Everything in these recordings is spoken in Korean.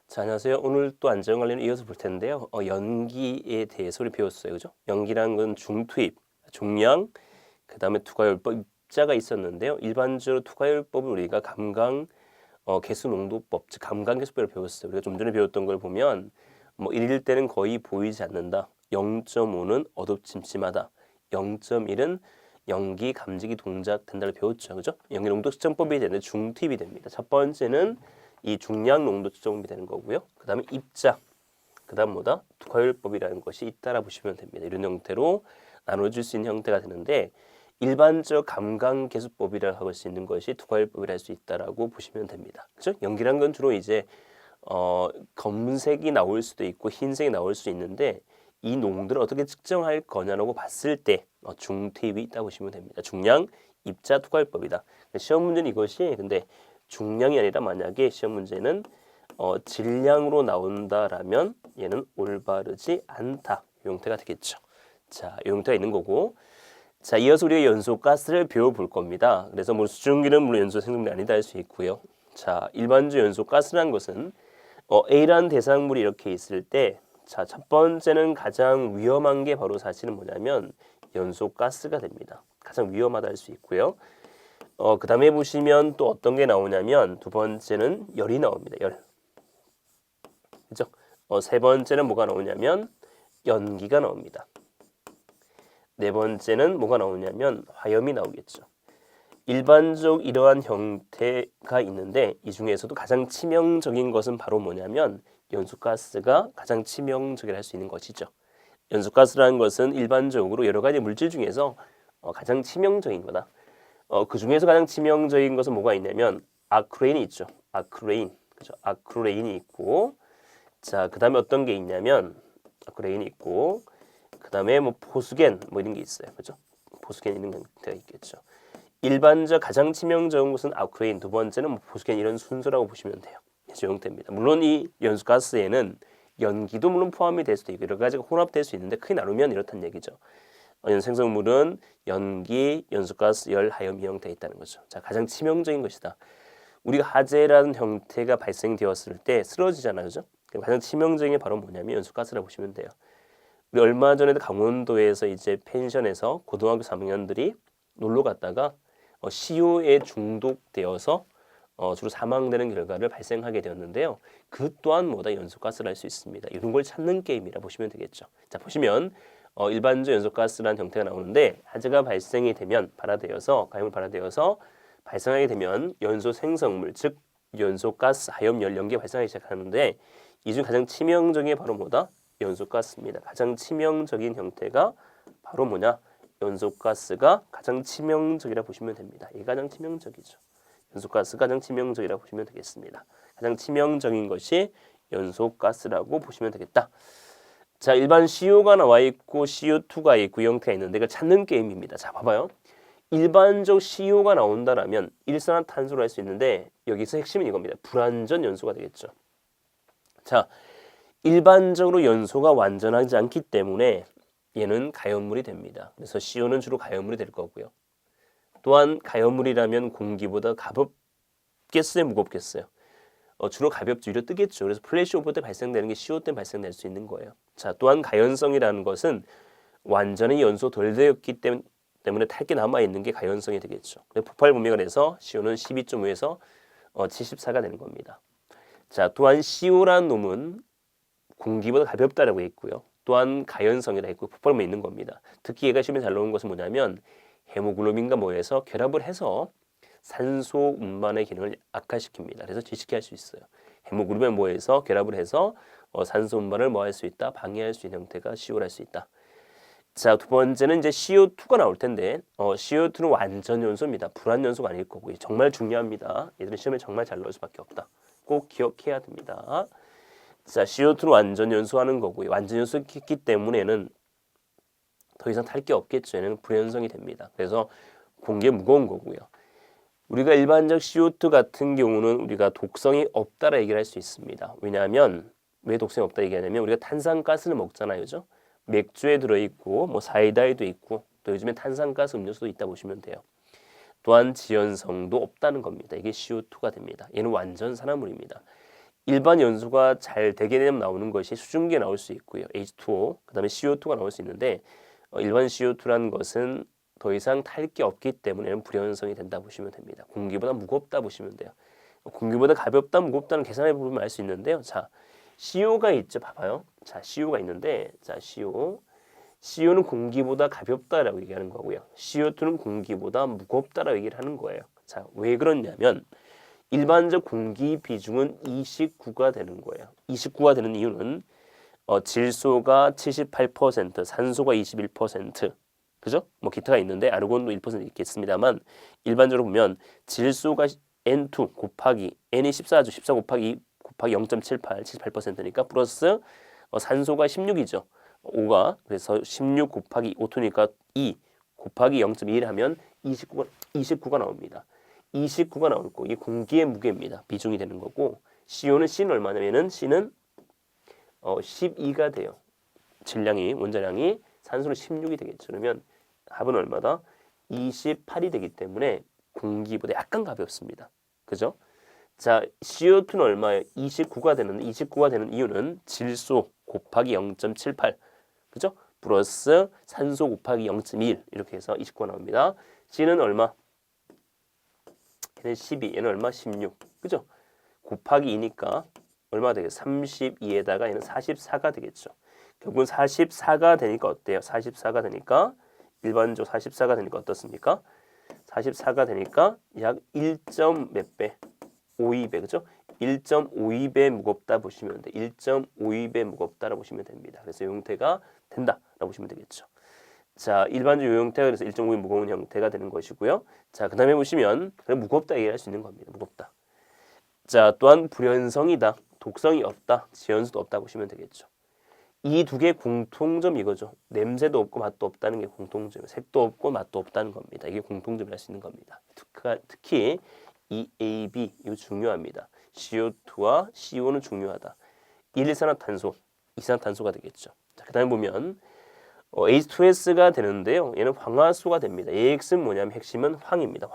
자, 안녕하세요. 오늘 또 안전 관련을 이어서 볼 텐데요. 연기에 대해서 우리 배웠어요. 그죠? 연기라는 건 중투입, 종량, 그다음에 투과율법 입자가 있었는데요. 일반적으로 투과율법을 우리가 개수 농도법, 즉 감강계수법을 배웠어요. 우리가 좀 전에 배웠던 걸 보면 뭐 1일 때는 거의 보이지 않는다. 0.5는 어둡침침하다. 0.1은 연기 감지기 동작된다를 배웠죠. 그죠? 연기 농도 측정법이 되는데 중투입이 됩니다. 첫 번째는 이 중량 농도 측정이 되는 거고요. 그다음에 입자, 그다음 뭐다? 투과율법이라는 것이 있다라 보시면 됩니다. 이런 형태로 나눠질 수 있는 형태가 되는데 일반적 감강계수법이라고 할 수 있는 것이 투과율법이라 할 수 있다라고 보시면 됩니다. 그죠? 연기란 건 주로 이제 검은색이 나올 수도 있고 흰색이 나올 수 있는데 이 농도를 어떻게 측정할 거냐라고 봤을 때 중투입이 있다고 보시면 됩니다. 중량, 입자, 투과율법이다. 시험 문제는 이것이 근데 중량이 아니라 만약에 시험 문제는 질량으로 나온다라면 얘는 올바르지 않다. 이 형태가 되겠죠. 자, 이 형태가 있는 거고. 자, 이어서 우리가 연소가스를 배워볼 겁니다. 그래서 뭐 수증기는 물론 연소 생성물이 아니다 할 수 있고요. 자, 일반적 연소가스라는 것은 A라는 대상물이 이렇게 있을 때, 자, 첫 번째는 가장 위험한 게 바로 사실은 뭐냐면 연소가스가 됩니다. 가장 위험하다 할 수 있고요. 그 다음에 보시면 또 어떤 게 나오냐면 두 번째는 열이 나옵니다. 열. 그죠? 세 번째는 뭐가 나오냐면 연기가 나옵니다. 네 번째는 뭐가 나오냐면 화염이 나오겠죠. 일반적 이러한 형태가 있는데 이 중에서도 가장 치명적인 것은 바로 뭐냐면 연소가스가 가장 치명적이라 할 수 있는 것이죠. 연소가스라는 것은 일반적으로 여러 가지 물질 중에서 가장 치명적인 거다. 그 중에서 가장 치명적인 것은 뭐가 있냐면 아크레인이 있죠. 아크레인, 그죠? 아크레인이 있고, 자, 그 다음에 어떤 게 있냐면 아크레인이 있고, 그 다음에 뭐 포수겐 뭐 이런 게 있어요, 그죠? 포수겐 있는 형태가 있겠죠. 일반적 가장 치명적인 것은 아크레인, 두 번째는 뭐 포수겐 이런 순서라고 보시면 돼요. 이 형태입니다. 물론 이 연소가스에는 연기도 물론 포함이 될 수도 있고 여러 가지가 혼합될 수 있는데 크게 나누면 이렇다는 얘기죠. 연생성물은 연기, 연소가스, 열, 화염 이 형태에 있다는 거죠. 자, 가장 치명적인 것이다. 우리가 화재라는 형태가 발생되었을 때 쓰러지잖아요, 그죠? 가장 치명적인 게 바로 뭐냐면 연소가스라고 보시면 돼요. 우리 얼마 전에도 강원도에서 이제 펜션에서 고등학교 3학년들이 놀러 갔다가 CO에 중독되어서 주로 사망되는 결과를 발생하게 되었는데요. 그 또한 뭐다 연소가스를 할 수 있습니다. 이런 걸 찾는 게임이라 보시면 되겠죠. 자, 보시면 일반적 연소가스라는 형태가 나오는데 화재가 발생이 되면 가염을 발화되어서 발생하게 되면 연소 생성물, 즉 연소가스, 화염, 열, 연기 발생하기 시작하는데 이 중 가장 치명적인 게 바로 뭐다? 연소가스입니다. 가장 치명적인 형태가 바로 뭐냐? 연소가스가 가장 치명적이라 보시면 됩니다. 이게 가장 치명적이죠. 연소가스가 가장 치명적이라 보시면 되겠습니다. 가장 치명적인 것이 연소가스라고 보시면 되겠다. 자, 일반 CO가 나와 있고 CO2가 있고 이 형태가 있는데 이걸 찾는 게임입니다. 자, 봐봐요. 일반적 CO가 나온다라면 일산화탄소를 할 수 있는데 여기서 핵심은 이겁니다. 불완전 연소가 되겠죠. 자, 일반적으로 연소가 완전하지 않기 때문에 얘는 가연물이 됩니다. 그래서 CO는 주로 가연물이 될 거고요. 또한 가연물이라면 공기보다 가볍겠어요, 무겁겠어요? 주로 가볍죠. 위로 뜨겠죠. 그래서 플래시 오버 때 발생되는 게 CO 때 발생될 수 있는 거예요. 자, 또한 가연성이라는 것은 완전히 연소 덜 되었기 때문에 탈게 남아 있는 게 가연성이 되겠죠. 폭발 범위가 돼서 CO는 12.5에서 74가 되는 겁니다. 자, 또한 CO라는 놈은 공기보다 가볍다라고 했고요. 또한 가연성이라 했고 폭발물이 있는 겁니다. 특히 얘가 시험에 잘 나오는 것은 뭐냐면 헤모글로빈과 뭐해서 결합을 해서 산소 운반의 기능을 악화시킵니다. 그래서 뒤집게 할 수 있어요. 헤모글로빈 뭐해서 결합을 해서 산소 운반을 뭐 할 수 있다? 방해할 수 있는 형태가 CO를 할 수 있다. 자, 두 번째는 이제 CO2가 나올 텐데 CO2는 완전 연소입니다. 불완 연소가 아닐 거고요. 정말 중요합니다. 얘들은 시험에 정말 잘 나올 수밖에 없다. 꼭 기억해야 됩니다. 자, CO2는 완전 연소하는 거고요. 완전 연소했기 때문에는 더 이상 탈 게 없겠죠. 얘는 불연성이 됩니다. 그래서 공기에 무거운 거고요. 우리가 일반적 CO2 같은 경우는 우리가 독성이 없다라 얘기를 할 수 있습니다. 왜냐하면 왜 독성이 없다 얘기하냐면 우리가 탄산가스를 먹잖아요, 그죠? 맥주에 들어있고 뭐 사이다에도 있고 또 요즘에 탄산가스 음료수도 있다 보시면 돼요. 또한 지연성도 없다는 겁니다. 이게 CO2가 됩니다. 얘는 완전 산화물입니다. 일반 연소가 잘 되게 되면 나오는 것이 수증기가 나올 수 있고요. H2O, 그 다음에 CO2가 나올 수 있는데 일반 CO2라는 것은 더 이상 탈 게 없기 때문에 불연성이 된다 보시면 됩니다. 공기보다 무겁다 보시면 돼요. 공기보다 가볍다, 무겁다는 계산해 보면 알 수 있는데요. 자, CO가 있죠. 봐봐요. 자, CO가 있는데, 자, CO는 공기보다 가볍다라고 얘기하는 거고요. CO2는 공기보다 무겁다라고 얘기를 하는 거예요. 자, 왜 그러냐면 일반적 공기 비중은 29가 되는 거예요. 29가 되는 이유는 질소가 78%, 산소가 21%, 그죠? 뭐 기타가 있는데 아르곤도 1% 있겠습니다만 일반적으로 보면 질소가 N2 곱하기 N이 14죠. 14 곱하기 2 곱하기 0.78, 78%니까 플러스 산소가 16이죠. 5가 그래서 16 곱하기 5토니까 2 곱하기 0.1 하면 29가 나옵니다. 29가 나올 거. 이 공기의 무게입니다. 비중이 되는 거고 C는 얼마냐면은 C는 12가 돼요. 질량이 원자량이 산소는 16이 되겠죠. 그러면 합은 얼마다? 28이 되기 때문에 공기보다 약간 가볍습니다. 그죠? 자, CO2는 얼마예요? 29가 되는 29가 되는 이유는 질소 곱하기 0.78. 그죠? 플러스 산소 곱하기 0.1 이렇게 해서 29가 나옵니다. C는 얼마? 얘는 12, 얘는 얼마? 16. 그죠? 곱하기 2니까 얼마 되겠어요? 32에다가 얘는 44가 되겠죠. 결국은 44가 되니까 어때요? 44가 되니까 일반적으로 44가 되니까 어떻습니까? 44가 되니까 약 1. 몇 배? 52배, 그죠? 1.52배 무겁다 보시면 돼. 1.52배 무겁다라고 보시면 됩니다. 그래서 이 형태가 된다라고 보시면 되겠죠. 자, 일반적으로 이 형태가 그래서 1.52 무거운 형태가 되는 것이고요. 자, 그 다음에 보시면 무겁다 얘기할 수 있는 겁니다. 무겁다. 자, 또한 불연성이다. 독성이 없다. 지연수도 없다 보시면 되겠죠. 이 두 개의 공통점 이거죠. 냄새도 없고 맛도 없다는 게 공통점. 색도 없고 맛도 없다는 겁니다. 이게 공통점을 할 수 있는 겁니다. 특히 이 A, B 이거 중요합니다. CO2와 CO는 중요하다. 일산화탄소, 이산화탄소가 되겠죠. 자, 그다음에 보면 H2S가 되는데요. 얘는 황화수가 됩니다. AX는 뭐냐면 핵심은 황입니다.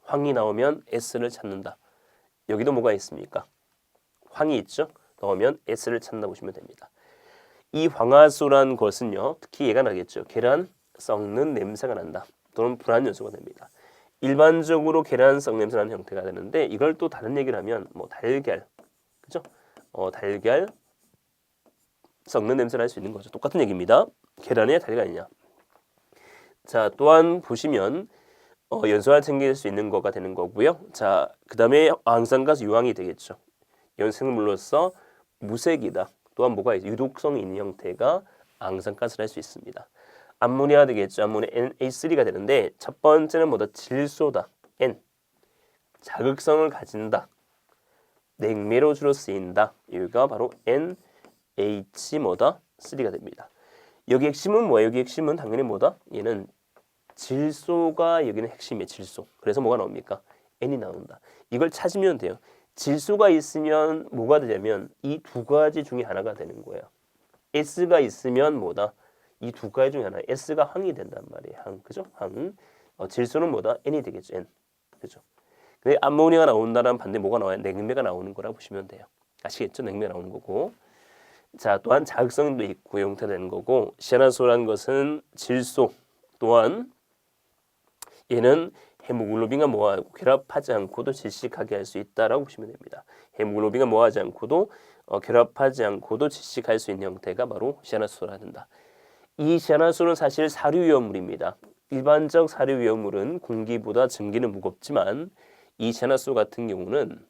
황이 나오면 S를 찾는다. 여기도 뭐가 있습니까? 황이 있죠. 넣으면 S를 찾는다 보시면 됩니다. 이 황화수란 것은요. 특히 얘가 나겠죠. 계란 썩는 냄새가 난다. 또는 불안 요소가 됩니다. 일반적으로 계란 썩는 냄새 나는 형태가 되는데 이걸 또 다른 얘기를 하면 뭐 달걀, 그죠? 달걀 썩는 냄새를 할 수 있는 거죠. 똑같은 얘기입니다. 계란이냐 달걀이냐. 자, 또한 보시면 연소가 챙길 수 있는 거가 되는 거고요. 자, 그 다음에 항산가스 유황이 되겠죠. 연생물로서 무색이다. 또한 뭐가 있어요? 유독성이 있는 형태가 항산가스를 할 수 있습니다. 암모니아 되겠죠. 암모니아 NH3가 되는데 첫 번째는 뭐다? 질소다. N. 자극성을 가진다. 냉매로 주로 쓰인다. 여기가 바로 NH 뭐다? 3가 됩니다. 여기 핵심은 뭐예요? 여기 핵심은 당연히 뭐다? 얘는 질소가 여기는 핵심이에요. 질소. 그래서 뭐가 나옵니까? N이 나온다. 이걸 찾으면 돼요. 질소가 있으면 뭐가 되냐면 이 두 가지 중에 하나가 되는 거예요. S가 있으면 뭐다? 이 두 가지 중에 하나. S가 항이 된단 말이에요. 항, 그죠? 항. 질소는 뭐다? N이 되겠죠. N. 그죠? 근데 암모니아가 나온다는 반대 뭐가 나와요? 냉매가 나오는 거라 보시면 돼요. 아시겠죠? 냉매가 나오는 거고. 자, 또한 자극성도 있고 형태되는 거고, 시아나소라는 것은 질소 또한 얘는 헤모글로빈과 뭐하고 결합하지 않고도 질식하게 할 수 있다라고 보시면 됩니다. 헤모글로빈과 뭐하지 않고도 결합하지 않고도 질식할 수 있는 형태가 바로 시아나소라 된다. 이 시아나소는 사실 사료위험물입니다. 일반적 사료위험물은 공기보다 증기는 무겁지만 이 시아나소 같은 경우는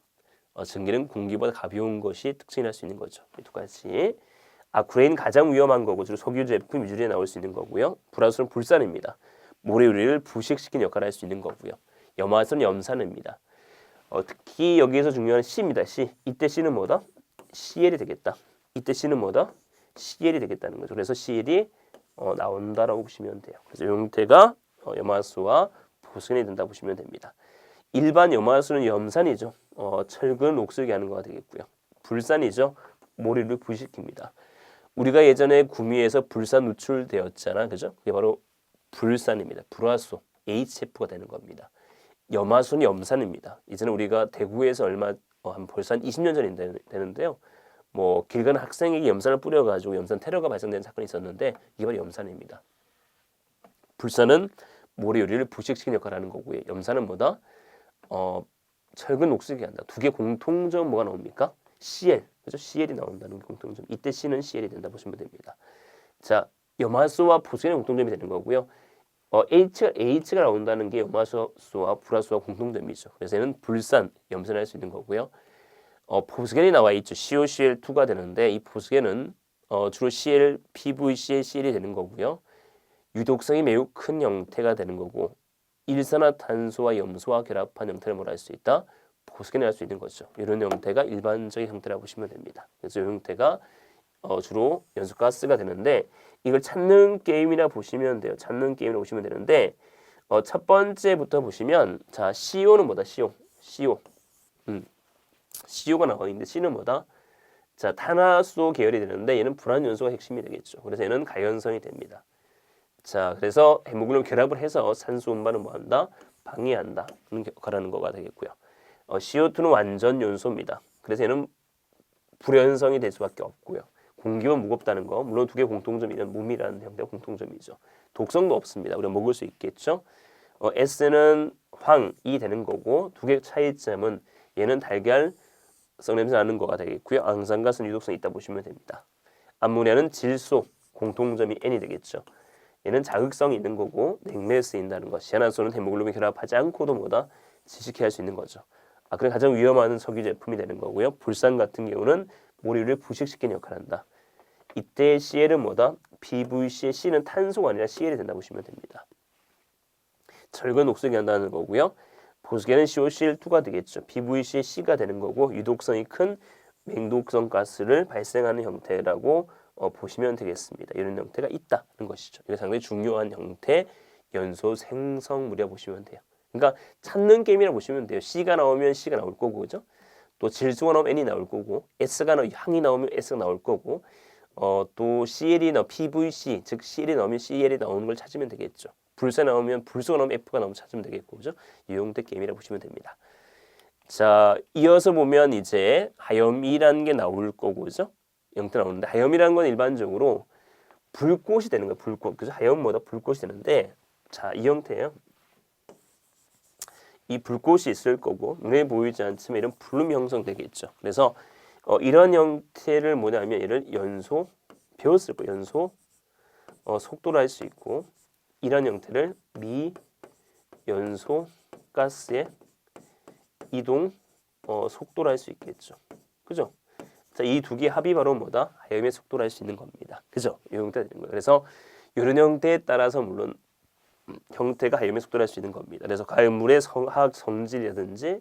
증기는 공기보다 가벼운 것이 특징이랄 수 있는 거죠. 이 두 가지. 아쿠레인 가장 위험한 거고 주로 석유 제품 위주로 나올 수 있는 거고요. 불화수는 불산입니다. 모래우리를 부식시키는 역할을 할 수 있는 거고요. 염화수는 염산입니다. 특히 여기에서 중요한 C입니다. C. 이때 C는 뭐다? CL이 되겠다. 이때 C는 뭐다? CL이 되겠다는 거죠. 그래서 CL이 나온다라고 보시면 돼요. 그래서 이 형태가 염화수와 보승이 된다 보시면 됩니다. 일반 염화수는 염산이죠. 철근 옥수기 하는 거가 되겠고요. 불산이죠. 모래를 부식입니다. 우리가 예전에 구미에서 불산 누출되었잖아, 그죠? 그게 바로 불산입니다. 불화수 HF가 되는 겁니다. 염화수는 염산입니다. 이제는 우리가 대구에서 얼마 한 벌써 한 20년 전이 되는데요. 뭐 길 가는 학생에게 염산을 뿌려가지고 염산 테러가 발생된 사건이 있었는데 이게 바로 염산입니다. 불산은 모래 요리를 부식시키는 역할을 하는 거고요. 염산은 뭐다? 철근 녹슬게 한다. 두 개 공통점 뭐가 나옵니까? Cl, 그죠? Cl이 나온다는 게 공통점. 이때 C는 Cl이 된다 보시면 됩니다. 자, 염화수와 포스겐의 공통점이 되는 거고요. H가 나온다는 게 염화수와 불화수와 공통점이죠. 그래서 얘는 불산, 염산할 수 있는 거고요. 포스겐이 나와 있죠. COCl2가 되는데 이 포스겐은 주로 Cl, PVC의 Cl이 되는 거고요. 유독성이 매우 큰 형태가 되는 거고 일산화탄소와 염소와 결합한 형태를 뭐라 할 수 있다? 포스겐을 할 수 있는 거죠. 이런 형태가 일반적인 형태라고 보시면 됩니다. 그래서 이 형태가 주로 연소가스가 되는데 이걸 찾는 게임이라 보시면 돼요. 찾는 게임이라 보시면 되는데 첫 번째부터 보시면 자 CO는 뭐다? CO가 나와 있는데 C는 뭐다? 자 탄화수 계열이 되는데 얘는 불안 연소가 핵심이 되겠죠. 그래서 얘는 가연성이 됩니다. 자 그래서 헤모글로빈 결합을 해서 산소 운반을 뭐한다? 방해한다. 그런 역할하는 거가 되겠고요. CO2는 완전 연소입니다. 그래서 얘는 불연성이 될 수밖에 없고요. 공기가 무겁다는 거 물론 두 개 공통점이 있는 몸이라는 형태가 공통점이죠. 독성도 없습니다. 우리가 먹을 수 있겠죠. S는 황이 되는 거고 두 개 차이점은 얘는 달걀 썩 냄새 나는 거가 되겠고요. 앙산가스는 유독성이 있다 보시면 됩니다. 암모니아는 질소 공통점이 N이 되겠죠. 얘는 자극성이 있는 거고 냉매에 쓰인다는 것. 시아난소는 헤모글로빈 결합하지 않고도 뭐다 질식해 할 수 있는 거죠. 그래 가장 위험한 석유 제품이 되는 거고요. 불산 같은 경우는 모래를 부식시키는 역할을 한다. 이때 Cl은 뭐다? PVC의 C는 탄소가 아니라 Cl이 된다 보시면 됩니다. 철근 녹슬게 한다는 거고요. 포스겐은 COCl2가 되겠죠. PVC의 C가 되는 거고 유독성이 큰 맹독성 가스를 발생하는 형태라고 보시면 되겠습니다. 이런 형태가 있다는 것이죠. 이게 상당히 중요한 형태 연소 생성물이라 보시면 돼요. 그러니까 찾는 게임이라 보시면 돼요. C가 나오면 C가 나올 거고, 그죠? 또 질소가 나오면 N이 나올 거고, 향이 나오면 S가 나올 거고, 또 CL이 PVC, 즉 CL이 나오면 CL이 나오는 걸 찾으면 되겠죠. 불사 나오면 불소가 나오면 F가 나오면 찾으면 되겠고, 그죠? 이 형태 게임이라 보시면 됩니다. 자, 이어서 보면 이제 하염이라는 게 나올 거고, 그죠? 형태 나오는데 하염이라는 건 일반적으로 불꽃이 되는 거예요. 불꽃. 그죠? 하염보다 불꽃이 되는데, 자, 이 형태예요. 이 불꽃이 있을 거고 눈에 보이지 않지만 이런 블룸이 형성되겠죠. 그래서 이런 형태를 뭐냐면 얘를 연소 배웠을 거예요. 연소 속도로 할 수 있고 이런 형태를 미연소 가스의 이동 속도로 할 수 있겠죠. 그죠? 자, 이 두 개의 합이 바로 뭐다? 하염의 속도로 할 수 있는 겁니다. 그죠? 이 형태가 되는 거예요. 그래서 이런 형태에 따라서 물론 형태가 하염의 속도를 할 수 있는 겁니다. 그래서 가염물의 화학 성질이라든지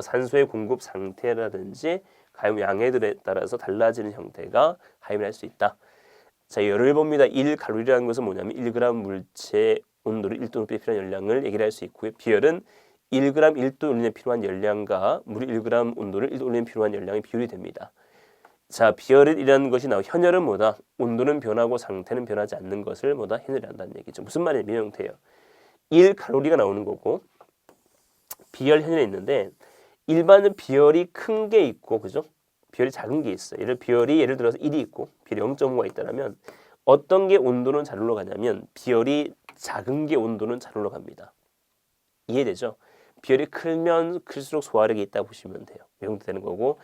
산소의 공급 상태라든지 가염 양해들에 따라서 달라지는 형태가 하염을 할 수 있다. 자, 열을 봅니다. 1칼로리라는 것은 뭐냐면 1g 물체 온도를 1도 높이에 필요한 열량을 얘기를 할 수 있고요. 비열은 1g 1도 올리는 필요한 열량과 물이 1g 온도를 1도 올리는 필요한 열량의 비율이 됩니다. 자, 비열이라는 것이 현열은 뭐다? 온도는 변하고 상태는 변하지 않는 것을 뭐다? 현열이란다는 얘기죠. 무슨 말이냐면 이 형태예요. 1칼로리가 나오는 거고 비열 현열이 있는데 일반은 비열이 큰 게 있고 그죠? 비열이 작은 게 있어요. 예를 들어서 1이 있고 비열이 0.5가 있다면 어떤 게 온도는 잘 올라가냐면 비열이 작은 게 온도는 잘 올라갑니다. 이해되죠? 비열이 크면 클수록 소화력이 있다 보시면 돼요. 이 정도 되는 거고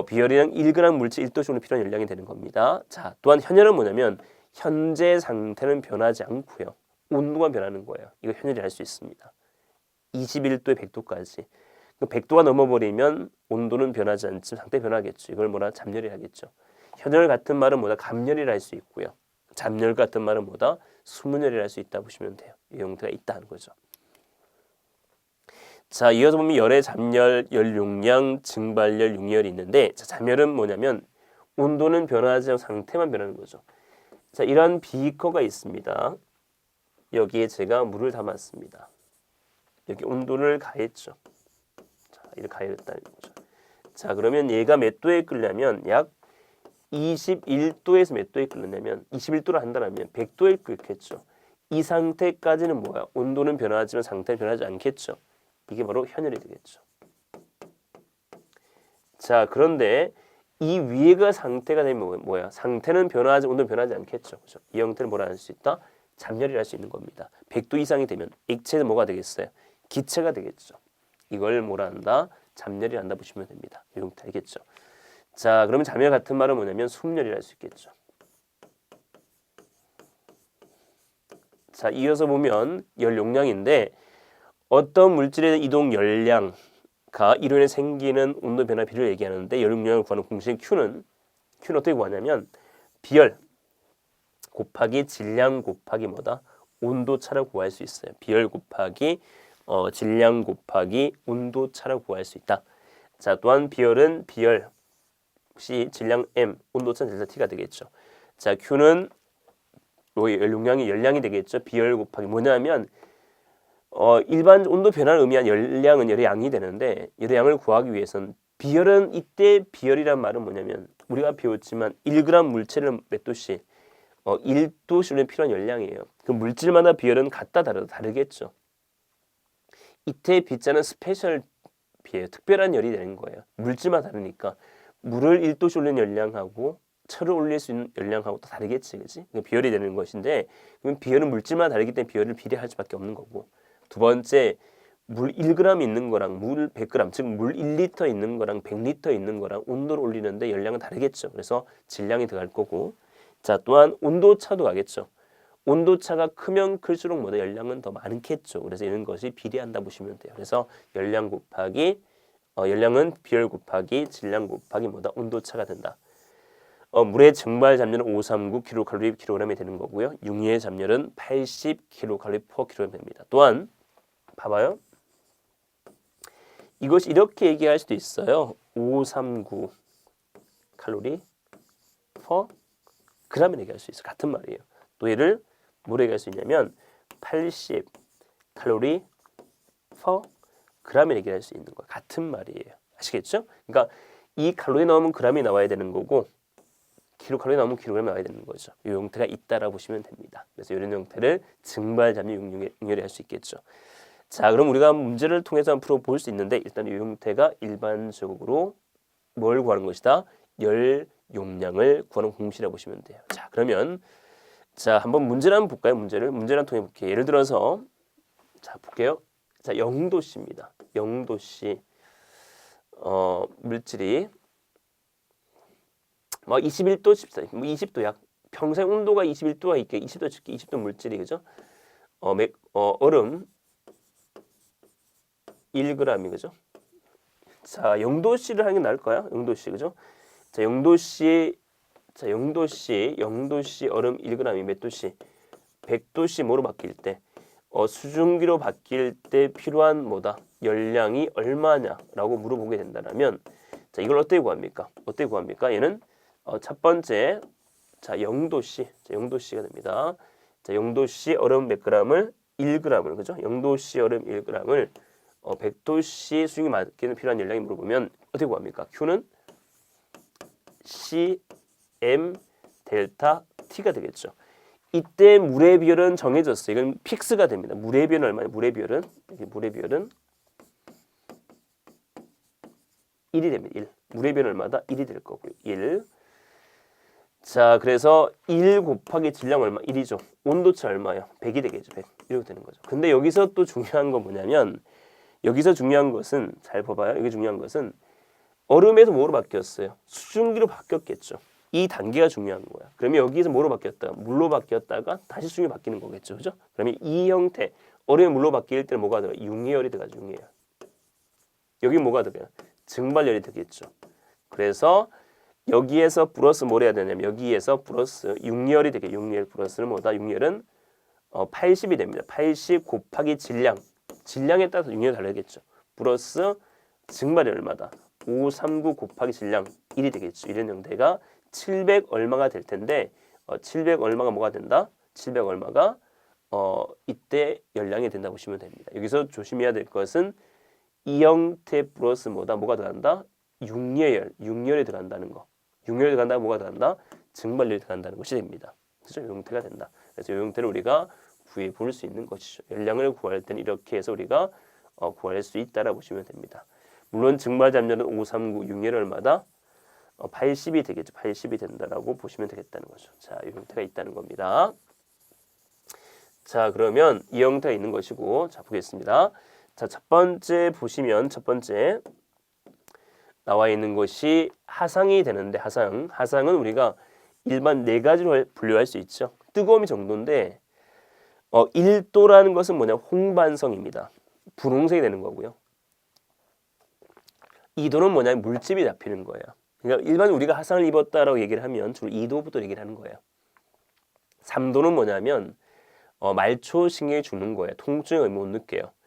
비열이랑 1g 물체 1도씩 필요한 열량이 되는 겁니다. 자, 또한 현열은 뭐냐면 현재 상태는 변하지 않고요. 온도가 변하는 거예요. 이거 현열이 할 수 있습니다. 21도에 100도까지. 100도가 넘어버리면 온도는 변하지 않지만 상태 변하겠죠. 이걸 뭐라 잡열이 하겠죠. 현열 같은 말은 뭐다? 감열이라 할 수 있고요. 잡열 같은 말은 뭐다? 수문열이라 할 수 있다 보시면 돼요. 이 형태가 있다는 거죠. 자, 이어서 보면 열의 잡열, 열용량, 증발열, 용열이 있는데 자, 잡열은 뭐냐면 온도는 변하지 않고 상태만 변하는 거죠. 자, 이런 비커가 있습니다. 여기에 제가 물을 담았습니다. 여기 온도를 가했죠. 자, 이렇게 가했다는 거죠. 자, 그러면 얘가 몇 도에 끓냐면 약 21도에서 몇 도에 끓느냐면 21도를 한다면 100도에 끓겠죠. 이 상태까지는 뭐야? 온도는 변하지만 상태는 변하지 않겠죠. 이게 바로 현열이 되겠죠. 자, 그런데 이 위에가 상태가 되면 뭐야? 상태는 변화하지, 온도는 변하지 않겠죠. 그죠? 이 형태를 뭐라 할 수 있다? 잠열이라 할 수 있는 겁니다. 100도 이상이 되면 액체는 뭐가 되겠어요? 기체가 되겠죠. 이걸 뭐라 한다? 잠열이라 한다 보시면 됩니다. 이 형태 알겠죠? 자, 그러면 잠열 같은 말은 뭐냐면 숨열이라 할 수 있겠죠. 자, 이어서 보면 열 용량인데 어떤 물질의 이동 열량가 이로 인해 생기는 온도 변화 비를 얘기하는데 열 용량을 구하는 공식 Q는 어떻게 구하냐면 비열 곱하기 질량 곱하기 뭐다? 온도차를 구할 수 있어요. 비열 곱하기 질량 곱하기 온도차를 구할 수 있다. 자, 또한 비열은 비열 C 질량 M 온도차 델타 T가 되겠죠. 자, Q는 열 용량이 열량이 되겠죠. 비열 곱하기 뭐냐면 일반 온도 변화를 의미한 열량은 열의 양이 되는데 열의 양을 구하기 위해서는 비열은 이때 비열이란 말은 뭐냐면 우리가 배웠지만 1g 물체를 몇 도씩 1도씩은 필요한 열량이에요. 그 물질마다 비열은 같다 다르겠죠. 이때 B자는 스페셜 B예요. 특별한 열이 되는 거예요. 물질마다 다르니까 물을 1도씩 올리는 열량하고 철을 올릴 수 있는 열량하고 또 다르겠지, 그렇지? 비열이 되는 것인데 그러면 비열은 물질마다 다르기 때문에 비열을 비례할 수밖에 없는 거고 두 번째 물 1g 있는 거랑 물 100g 즉 물 1리터 있는 거랑 100리터 있는 거랑 온도를 올리는데 열량은 다르겠죠. 그래서 질량이 들어갈 거고 자 또한 온도차도 가겠죠. 온도차가 크면 클수록 뭐다 열량은 더 많겠죠. 그래서 이런 것이 비례한다 보시면 돼요. 그래서 열량 곱하기 열량은 비열 곱하기 질량 곱하기 뭐다 온도차가 된다. 물의 증발 잠열은 539kcal/kg이 되는 거고요. 융유의 잠열은 80kcal/kg 됩니다. 또한 봐봐요. 이것이 이렇게 얘기할 수도 있어요. 539 칼로리 per g이라고 얘기할 수 있어요. 같은 말이에요. 또 얘를 뭐로 얘기할 수 있냐면 80 칼로리 per g이라고 얘기할 수 있는 거예요. 같은 말이에요. 아시겠죠? 그러니까 이 칼로리 나오면 g이 나와야 되는 거고 킬로칼로리 나오면 킬로그램이 나와야 되는 거죠. 이 형태가 있다라고 보시면 됩니다. 그래서 이런 형태를 증발, 잠유, 융열이 할 수 있겠죠. 자, 그럼 우리가 문제를 통해서 한번 풀어볼 수 있는데 일단 이 형태가 일반적으로 뭘 구하는 것이다? 열 용량을 구하는 공식이라고 보시면 돼요. 자, 그러면 자 한번 문제를 한번 볼까요? 문제를 통해 볼게요. 예를 들어서 자 볼게요. 자 0도씨입니다. 0도씨 물질이 뭐 21도 14, 뭐 20도 약 평생 온도가 21도가 있게 20도 칠게 20도 물질이 그죠? 얼음 1g이 그죠? 자 0도씨를 하는 게 나을까요? 0도씨 그죠? 자 0도씨 자 0도씨 얼음 1g이 몇 도씨? 100도씨 뭐로 바뀔 때? 수증기로 바뀔 때 필요한 뭐다? 열량이 얼마냐라고 물어보게 된다면 자 이걸 어떻게 구합니까? 어떻게 구합니까? 얘는 첫 번째 자 0도씨 자 0도씨가 됩니다. 자 0도씨 얼음 몇 g을 1g을 그죠? 0도씨 얼음 1g을 100도씨 수증기 맞기는 필요한 열량이 물어보면 어떻게 구합니까? Q는 CM 델타 T가 되겠죠. 이때 물의 비율은 정해졌어요. 이건 픽스가 됩니다. 물의 비율은 얼마냐? 물의 비율은 1이 됩니다. 1. 물의 비율은 얼마다? 1이 될 거고요. 1. 자, 그래서 1 곱하기 질량 얼마? 1이죠. 온도차 얼마요? 100이 되겠죠. 100. 이렇게 되는 거죠. 근데 여기서 또 중요한 건 뭐냐면 여기서 중요한 것은 잘 봐봐요. 여기 중요한 것은 얼음에서 뭐로 바뀌었어요? 수증기로 바뀌었겠죠. 이 단계가 중요한 거야. 그러면 여기서 뭐로 바뀌었다가 물로 바뀌었다가 다시 수증기로 바뀌는 거겠죠. 그죠? 그러면 이 형태 얼음이 물로 바뀔 때는 뭐가 들어가요? 융해열이 들어가죠. 융해열. 여기 뭐가 들어가요? 증발열이 되겠죠. 그래서 여기에서 플러스 뭘 해야 되냐면 여기에서 플러스 융열이 되게 융열 플러스는 뭐다? 융열은 80이 됩니다. 80 곱하기 질량. 질량에 따라서 융열이 다르겠죠. 플러스 증발이 얼마다? 539 곱하기 질량 1이 되겠죠. 이런 형태가 700 얼마가 될 텐데 700 얼마가 뭐가 된다? 700 얼마가 이때 열량이 된다 보시면 됩니다. 여기서 조심해야 될 것은 이 형태 플러스 뭐가 들어간다? 융열이 들어간다는 거. 융열이 들어간다 뭐가 들어간다? 증발열이 들어간다는 것이 됩니다. 그래서 이 형태가 된다. 그래서 이 형태를 우리가 구해 볼 수 있는 것이죠. 열량을 구할 때는 이렇게 해서 우리가 구할 수 있다라고 보시면 됩니다. 물론 증발잡렬은 539, 6열은 얼마다? 80이 되겠죠. 80이 된다라고 보시면 되겠다는 거죠. 자, 이 형태가 있다는 겁니다. 자, 그러면 이 형태가 있는 것이고, 자, 보겠습니다. 자, 첫 번째 보시면 첫 번째 나와 있는 것이 하상이 되는데 하상은 우리가 일반 네 가지로 분류할 수 있죠. 뜨거움이 정도인데 1도라는 것은 뭐냐? 홍반성입니다. 분홍색이 되는 거고요. 2도는 뭐냐? 물집이 잡히는 거예요. 그러니까 일반 우리가 하상을 입었다라고 얘기를 하면 주로 2도부터 얘기를 하는 거예요. 3도는 뭐냐면 말초 신경이 죽는 거예요. 통증을 못 느껴요.